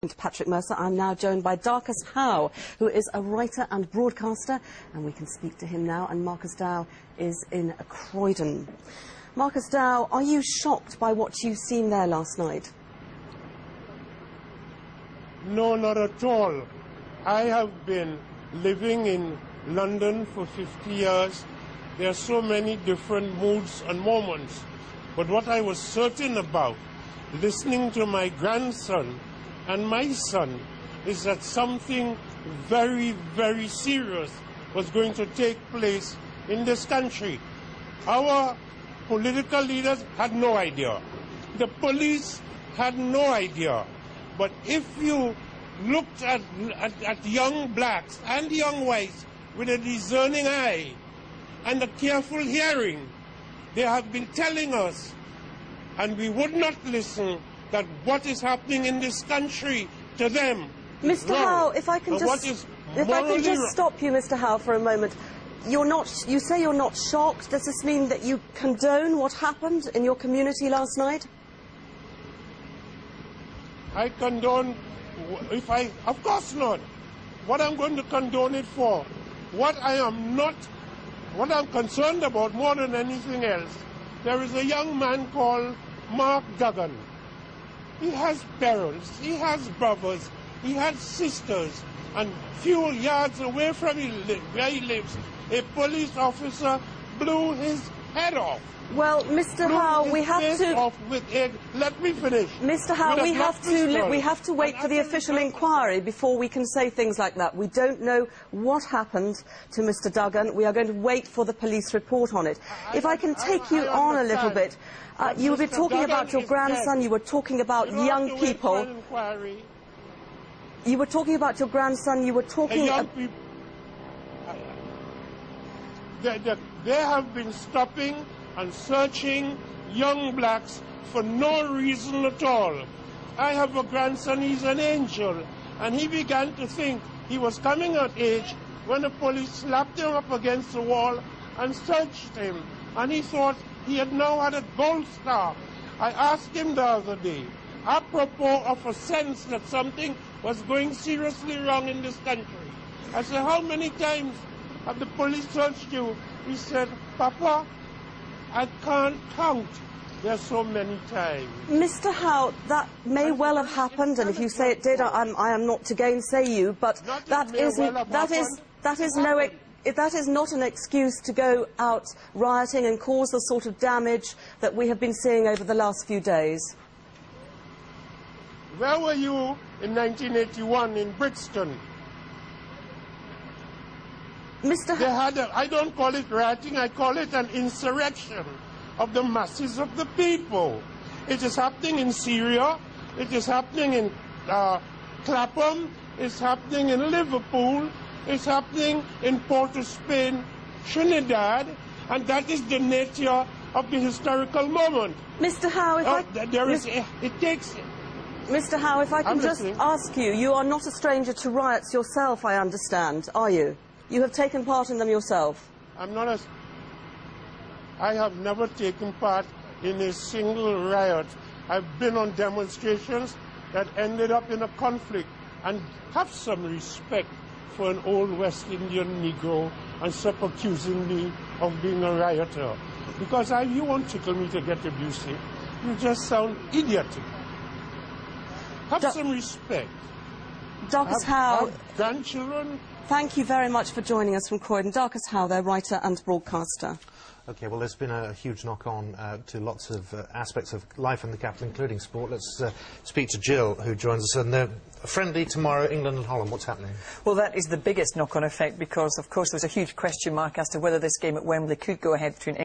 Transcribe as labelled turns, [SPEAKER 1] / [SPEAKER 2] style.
[SPEAKER 1] To Patrick Mercer, I'm now joined by Darcus Howe, who is a writer and broadcaster, and we can speak to him now. And Marcus Dow is in Croydon. Marcus Dow, are you shocked by what you've seen there last night?
[SPEAKER 2] No, not at all. I have been living in London for 50 years. There are so many different moods and moments. But what I was certain about, listening to my grandson and my son, is that something very, very serious was going to take place in this country. Our political leaders had no idea. The police had no idea. But if you looked at young blacks and young whites with a discerning eye and a careful hearing, they have been telling us, and we would not listen, that what is happening in this country to them.
[SPEAKER 1] Mr. Howe, if I can just stop you, Mr. Howe, for a moment. You say you're not shocked. Does this mean that you condone what happened in your community last night?
[SPEAKER 2] I condone, of course not. What I'm going to condone it for, what I'm concerned about more than anything else, there is a young man called Mark Duggan. He has parents, he has brothers, he has sisters, and few yards away from where he lives, a police officer blew his head off.
[SPEAKER 1] Well, Mr. Howe, we have to...
[SPEAKER 2] Let me finish.
[SPEAKER 1] Mr. Howe, we have to wait for the official inquiry before we can say things like that. We don't know what happened to Mr. Duggan. We are going to wait for the police report on it. If I can take you on a little bit, you were talking about your grandson, you were talking about young people. You were talking about your grandson, you were talking...
[SPEAKER 2] They have been stopping and searching young blacks for no reason at all. I have a grandson, he's an angel, and he began to think he was coming of age when the police slapped him up against the wall and searched him, and he thought he had now had a gold star. I asked him the other day, apropos of a sense that something was going seriously wrong in this country. I said, how many times have the police searched you? He said, Papa, I can't count. There's so many times.
[SPEAKER 1] Mr. Howe, that may well have happened, and if you say it did, I am not to gainsay you, but that is not an excuse to go out rioting and cause the sort of damage that we have been seeing over the last few days.
[SPEAKER 2] Where were you in 1981 in Brixton?
[SPEAKER 1] Mr. Howe,
[SPEAKER 2] I don't call it rioting, I call it an insurrection of the masses of the people. It is happening in Syria, it is happening in Clapham, it's happening in Liverpool, it's happening in Port of Spain, Trinidad, and that is the nature of the historical moment.
[SPEAKER 1] Mr. Howe, Mr. Howe, if I can just ask you, you are not a stranger to riots yourself, I understand, are you? You have taken part in them yourself.
[SPEAKER 2] I have never taken part in a single riot. I've been on demonstrations that ended up in a conflict, and have some respect for an old West Indian Negro and stop accusing me of being a rioter. Because you won't tickle me to get abusive. You just sound idiotic. Have some respect.
[SPEAKER 1] Darcus Howe,
[SPEAKER 2] grandchildren.
[SPEAKER 1] Thank you very much for joining us from Croydon. Darcus Howe, their writer and broadcaster.
[SPEAKER 3] OK, well, there's been a huge knock-on to lots of aspects of life in the capital, including sport. Let's speak to Jill, who joins us. And they're friendly tomorrow, England and Holland. What's happening?
[SPEAKER 4] Well, that is the biggest knock-on effect because, of course, there was a huge question mark as to whether this game at Wembley could go ahead between